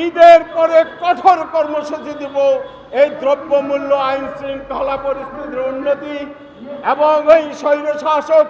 ঈদের পরে কঠোর কর্মসূচি দেব এই দ্রব্যমূল্য, আইন শৃঙ্খলা পরিস্থিতির উন্নতি এবং ওই স্বৈরশাসক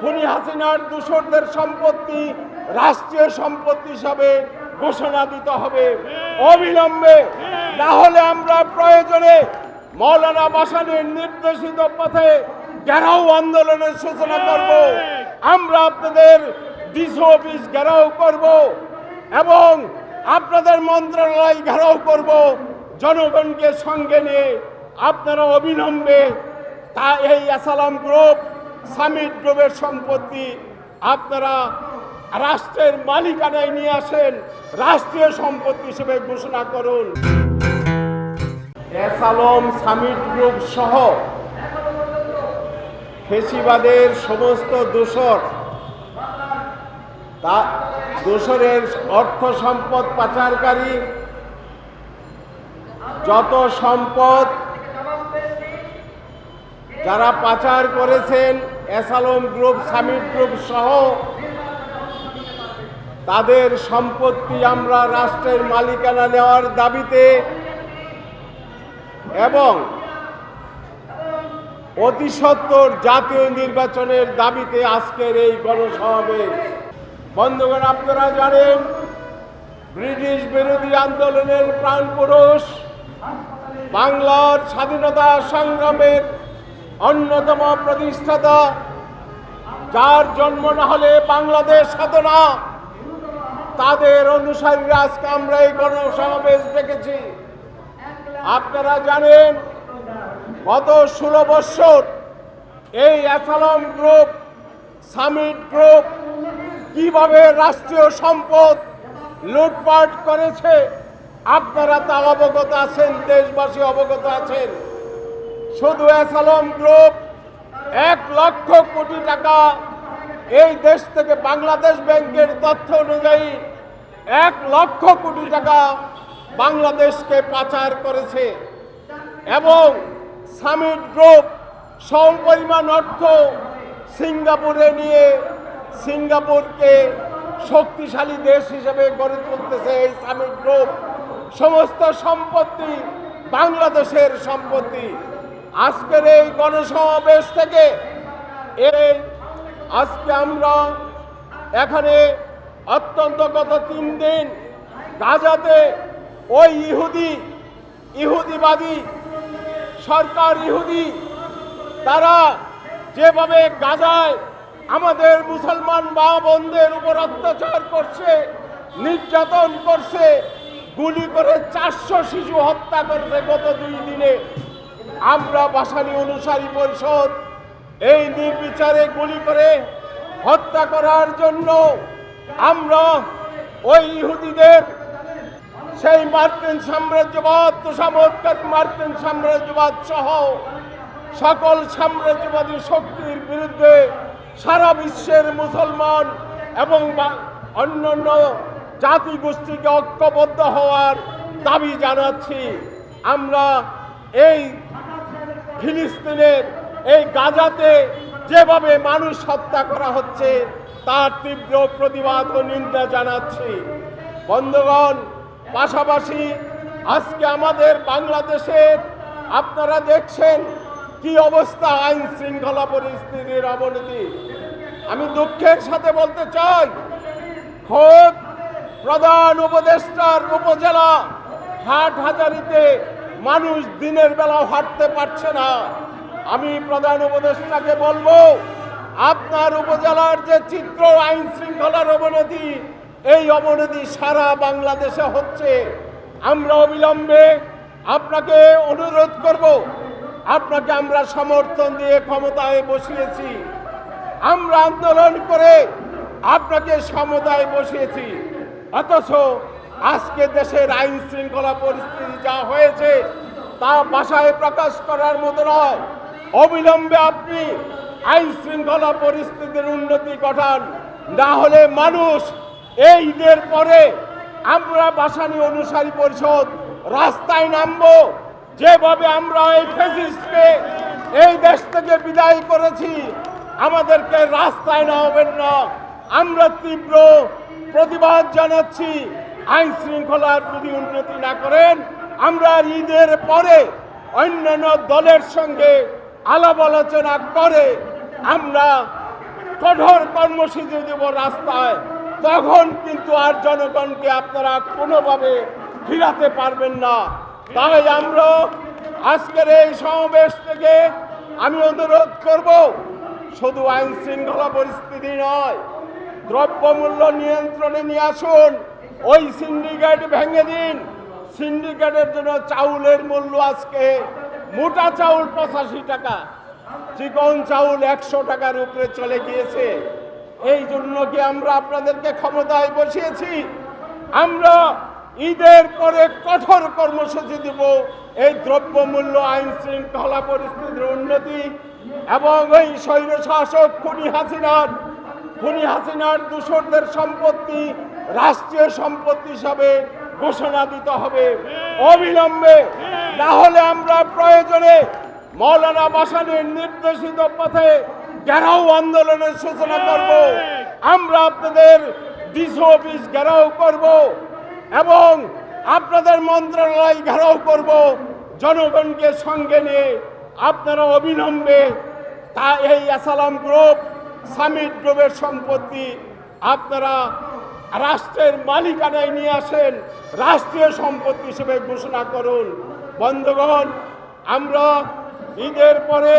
খুনি হাসিনার দূষরদের সম্পত্তি রাষ্ট্রীয় সম্পত্তি হিসাবে ঘোষণা দিতে হবে অবিলম্বে। না হলে আমরা প্রয়োজনে মৌলানা ভাসানীর নির্দেশিত পথে ঘেরাও আন্দোলনের সূচনা করব। আমরা আপনাদের ডিসি অফিস ঘেরাও করব এবং আপনাদের মন্ত্রণালয় ঘেরাও করব। জনগণকে সঙ্গে নিয়ে আপনারা অবিলম্বে এই অ্যাসালাম গ্রুপ, সামিট গ্রুপের সম্পত্তি আপনারা রাষ্ট্রের মালিকানায় নিয়ে আসেন, রাষ্ট্রীয় সম্পত্তি হিসেবে ঘোষণা করুন। অ্যাসালাম, সামিট গ্রুপ সহ ফেসিবাদের সমস্ত দোষরের অর্থ সম্পদ পাচারকারী যত সম্পদ যারা পাচার করেছেন, অ্যাসালাম গ্রুপ, সামিট গ্রুপ সহ তাদের সম্পত্তি আমরা রাষ্ট্রের মালিকানা নেওয়ার দাবিতে এবং অতি সত্বর জাতীয় নির্বাচনের দাবিতে আজকের এই গণসমাবেশ। বন্ধুগণ, আপনারা জানেন ব্রিটিশ বিরোধী আন্দোলনের প্রাণপুরুষ, বাংলার স্বাধীনতা সংগ্রামের অন্যতম প্রতিষ্ঠাতা, যার জন্ম না হলে বাংলাদেশ হতো না, তাদের অনুসারীরা আজকে আমরা এই গণসমাবেশ ডেকেছি। আপনারা জানেন গত 16 বছর এই অ্যাসালাম গ্রুপ, সামিট গ্রুপ কিভাবে রাষ্ট্রীয় সম্পদ লুটপাট করেছে আপনারা তা অবগত আছেন, দেশবাসী অবগত আছেন। শুধু অ্যাসালাম গ্রুপ 1 লক্ষ কোটি টাকা এই দেশ থেকে, বাংলাদেশ ব্যাংকের তথ্য অনুযায়ী 1 লক্ষ কোটি টাকা বাংলাদেশকে পাচার করেছে এবং সামিট গ্রুপ সমপরিমাণ অর্থ সিঙ্গাপুরে নিয়ে সিঙ্গাপুরকে শক্তিশালী দেশ হিসেবে গড়ে তুলতেছে। এই সামিট গ্রুপ সমস্ত সম্পত্তি বাংলাদেশের সম্পত্তি। আজকের এই গণসমাবেশ থেকে আজকে আমরা এখানে অত্যন্ত গত 3 দিন গাজাতে ওই ইহুদিবাদী সরকার, তারা যেভাবে গাজায় আমাদের মুসলমান মা বোনদের উপর অত্যাচার করছে, নির্যাতন করছে, গুলি করে 400 শিশু হত্যা করেছে গত 2 দিনে। আমরা ভাসানী অনুসারী পরিষদ এই নির্বিচারে গুলি করে হত্যা করার জন্য আমরা ওই ইহুদিদের সেই মার্কিন সাম্রাজ্যবাদ, তোষামোদকারী মার্কিন সাম্রাজ্যবাদ সহ সকল সাম্রাজ্যবাদী শক্তির বিরুদ্ধে সারা বিশ্বের মুসলমান এবং অন্যান্য জাতিগোষ্ঠীকে ঐক্যবদ্ধ হওয়ার দাবি জানাচ্ছি। আমরা এই ফিলিস্তিনের এই গাজাতে যেভাবে মানুষ হত্যা করা হচ্ছে তার তীব্র প্রতিবাদ ও নিন্দা জানাচ্ছি। বন্ধুগণ, পাশাপাশি আজকে আমাদের বাংলাদেশের আপনারা দেখছেন কি অবস্থা, আইন শৃঙ্খলা পরিস্থিতির অবনতি। আমি দুঃখের সাথে বলতে চাই, খোদ প্রধান উপদেষ্টার উপজেলা হাটহাজারীতে মানুষ দিনের বেলা হাঁটতে পারছে না। আমি প্রধান উপদেষ্টাকে বলবো, আপনার উপজেলার যে চিত্র আইন শৃঙ্খলার অবনতি, এই অবনতি সারা বাংলাদেশে হচ্ছে। আমরা অবিলম্বে আপনাকে অনুরোধ করব, আপনাকে আমরা সমর্থন দিয়ে ক্ষমতায় বসিয়েছি, আমরা আন্দোলন করে আপনাকে ক্ষমতায় বসিয়েছি, অথচ আজকে দেশের আইন শৃঙ্খলা পরিস্থিতি যা হয়েছে তা ভাষায় প্রকাশ করার মতো নয়। অবিলম্বে আপনি আইন শৃঙ্খলা পরিস্থিতির উন্নতি ঘটান, না হলে মানুষ এই ঈদের পরে আমরা ভাসানী অনুসারী পরিষদ রাস্তায় নামবো। যেভাবে আমরা এই ফ্যাসিস্টকে এই দেশ থেকে বিদায় করেছি, আমাদেরকে রাস্তায় নামাবেন না। আমরা তীব্র প্রতিবাদ জানাচ্ছি। আইন শৃঙ্খলার যদি উন্নতি না করেন, আমরা ঈদের পরে অন্যান্য দলের সঙ্গে আলাপ আলোচনা করে আমরা কঠোর কর্মসূচি দেব রাস্তায়। তখন কিন্তু আর জনগণকে আপনারা কোনোভাবে ফিরাতে পারবেন না। তাই আমরা আজকের এই সমাবেশ থেকে আমি অনুরোধ করব, শুধু আইন শৃঙ্খলা পরিস্থিতি নয়, দ্রব্যমূল্য নিয়ন্ত্রণে নিয়ে আসুন। ওই সিন্ডিকেট ভেঙে দিন। সিন্ডিকেটের জন্য চাউলের মূল্য আজকে মোটা চাউল 85 টাকা, চিকন চাউল 100 টাকার উপরে চলে গিয়েছে। এই জন্য কি আমরা আপনাদেরকে ক্ষমতায় বসিয়েছি? আমরা ঈদের পরে কঠোর কর্মসূচি দেব এই দ্রব্যমূল্য, আইন শৃঙ্খলা পরিস্থিতির উন্নতি এবং ওই স্বৈরশাসক খুনি হাসিনার দূষরদের সম্পত্তি রাষ্ট্রীয় সম্পত্তি হিসাবে ঘোষণা দিতে হবে অবিলম্বে। না হলে আমরা প্রয়োজনে মৌলানা ভাসানীর নির্দেশিত পথে ঘেরাও আন্দোলনের সূচনা করব। আমরা আপনাদের ডিসি অফিস ঘেরাও করব এবং আপনাদের মন্ত্রণালয় ঘেরাও করব। জনগণকে সঙ্গে নিয়ে আপনারা অবিলম্বে এই অ্যাসালাম গ্রুপ, সামিট গ্রুপের সম্পত্তি আপনারা রাষ্ট্রের মালিকানায় নিয়ে আসেন, রাষ্ট্রীয় সম্পত্তি হিসেবে ঘোষণা করুন। বন্ধুগণ, আমরা ঈদের পরে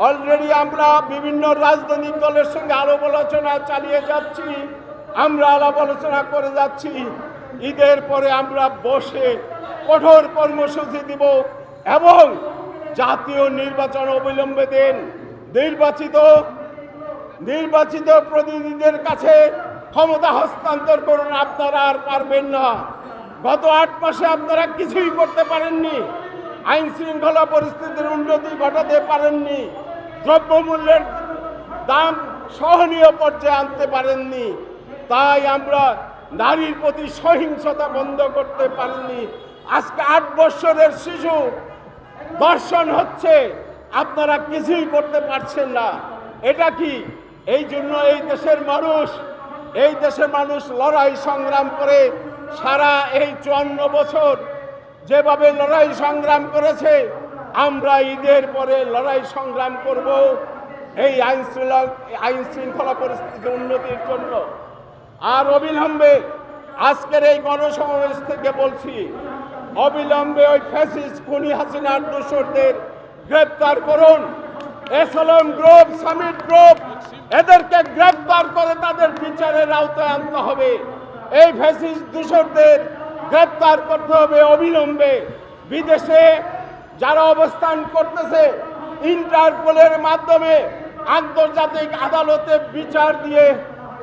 অলরেডি আমরা বিভিন্ন রাজনৈতিক দলের সঙ্গে আলাপ আলোচনা চালিয়ে যাচ্ছি, আমরা আলাপ আলোচনা করে যাচ্ছি। ঈদের পরে আমরা বসে কঠোর কর্মসূচি দিব এবং জাতীয় নির্বাচন অবিলম্বে দিন। নির্বাচিত প্রতিনিধিদের কাছে ক্ষমতা হস্তান্তর করুন। আপনারা আর পারবেন না। গত 8 মাসে আপনারা কিছুই করতে পারেননি, আইন শৃঙ্খলা পরিস্থিতির উন্নতি ঘটাতে পারেননি, দ্রব্যমূল্যের দাম সহনীয় পর্যায়ে আনতে পারেননি। তাই আমরা নারীর প্রতি সহিংসতা বন্ধ করতে পারেননি। আজকে 8 বছরের শিশু ধর্ষণ হচ্ছে, আপনারা কিছুই করতে পারছেন না। এটা কি? এই জন্য এই দেশের মানুষ লড়াই সংগ্রাম করে সারা এই 54 বছর যেভাবে লড়াই সংগ্রাম করেছে, আমরা ঈদের পরে লড়াই সংগ্রাম করব এই আইন শৃঙ্খলা পরিস্থিতি উন্নতির জন্য। আর অবিলম্বে আজকের এই গণসমাবেশ থেকে বলছি, অবিলম্বে ওই ফ্যাসিস্ট খুনি হাসিনার দোসরদের গ্রেপ্তার করুন। অ্যাসালাম গ্রুপ, সামিট গ্রুপ, এদেরকে গ্রেপ্তার করে তাদের বিচারের আওতায় আনতে হবে। এই ফ্যাসিস্ট দোসরদের গ্রেপ্তার করতে হবে অবিলম্বে। বিদেশে যারা অবস্থান করতেছে, ইন্টারপোলের মাধ্যমে আন্তর্জাতিক আদালতে বিচার দিয়ে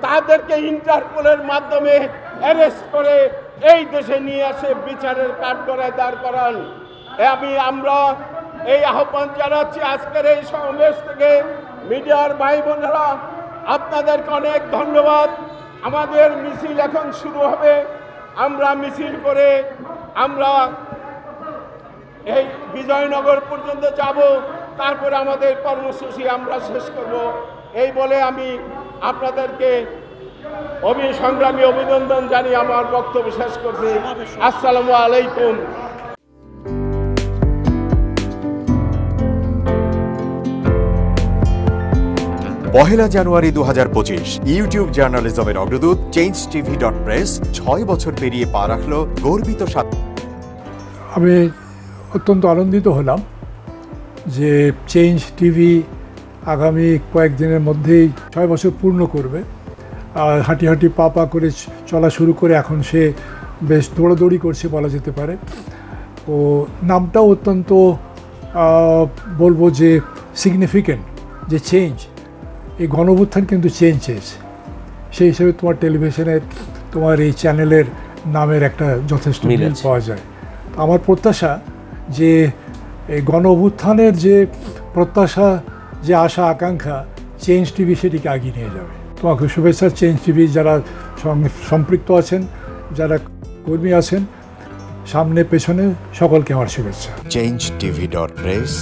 তাদেরকে ইন্টারপোলের মাধ্যমে অ্যারেস্ট করে এই দেশে নিয়ে আসে বিচারের কাঠগড়ায় দাঁড় করান। আমরা এই আহ্বান জানাচ্ছি আজকের এই সমাবেশ থেকে। মিডিয়ার ভাই বোনেরা, আপনাদেরকে অনেক ধন্যবাদ। আমাদের মিছিল এখন শুরু হবে। আমরা মিছিল করে আমরা এই বিজয়নগর পর্যন্ত যাব, তারপরে আমাদের কর্মসূচি আমরা শেষ করব। এই বলে আমি আপনাদেরকে সংগ্রামী অভিনন্দন জানিয়ে আমার বক্তব্য শেষ করছি। আসসালামু আলাইকুম। পহেলা জানুয়ারি 2025 ইউটিউব জার্নালিজমের অগ্রদূত changetv.press 6 বছর পেরিয়ে পা রাখল গর্বিত আমি অত্যন্ত আনন্দিত হলাম যে চেঞ্জ টিভি আগামী কয়েকদিনের মধ্যেই 6 বছর পূর্ণ করবে। আর হাঁটি হাঁটি পা পা করে চলা শুরু করে এখন সে বেশ দৌড়াদৌড়ি করছে বলা যেতে পারে। ও নামটাও অত্যন্ত বলবো যে সিগনিফিক্যান্ট, যে চেঞ্জ, এই গণঅভ্যুত্থান কিন্তু চেঞ্জ চেয়েছে। সেই হিসেবে তোমার টেলিভিশনের, তোমার এই চ্যানেলের নামের একটা যথেষ্ট মিল পাওয়া যায়। আমার প্রত্যাশা যে এই গণঅভ্যুত্থানের যে প্রত্যাশা, যে আশা আকাঙ্ক্ষা, চেঞ্জ টিভি সেটিকে এগিয়ে নিয়ে যাবে। তোমাকে শুভেচ্ছা। চেঞ্জ টিভি যারা সম্পৃক্ত আছেন, যারা কর্মী আছেন, সামনে পেছনে সকলকে আমার শুভেচ্ছা। changetv.press,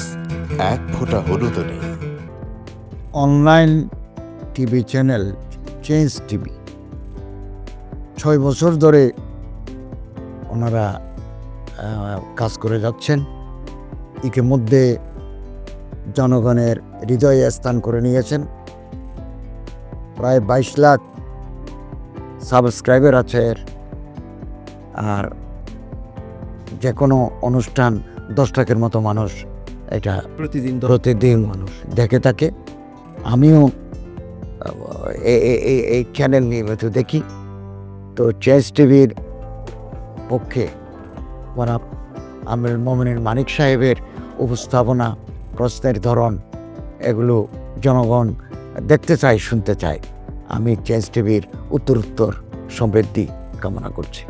এক ফোঁটা হলুদ নেই। Online TV channel change TV 6 বছর ধরে ওনারা কাজ করে যাচ্ছেন। ইতিমধ্যে জনগণের হৃদয়ে স্থান করে নিয়েছেন। প্রায় 22 লাখ সাবস্ক্রাইবার আছে এর। আর যে কোনো অনুষ্ঠান 10 লাখের মতো মানুষ এটা প্রতিদিন মানুষ দেখে থাকে। আমিও এই চ্যানেল নিয়মিত দেখি। তো চেঞ্জ টিভির পক্ষে আমিরুল মোমিনিন মানিক সাহেবের উপস্থাপনা, প্রশ্নের ধরন, এগুলো জনগণ দেখতে চায়, শুনতে চায়। আমি চেঞ্জ টিভির উত্তরোত্তর সমৃদ্ধি কামনা করছি।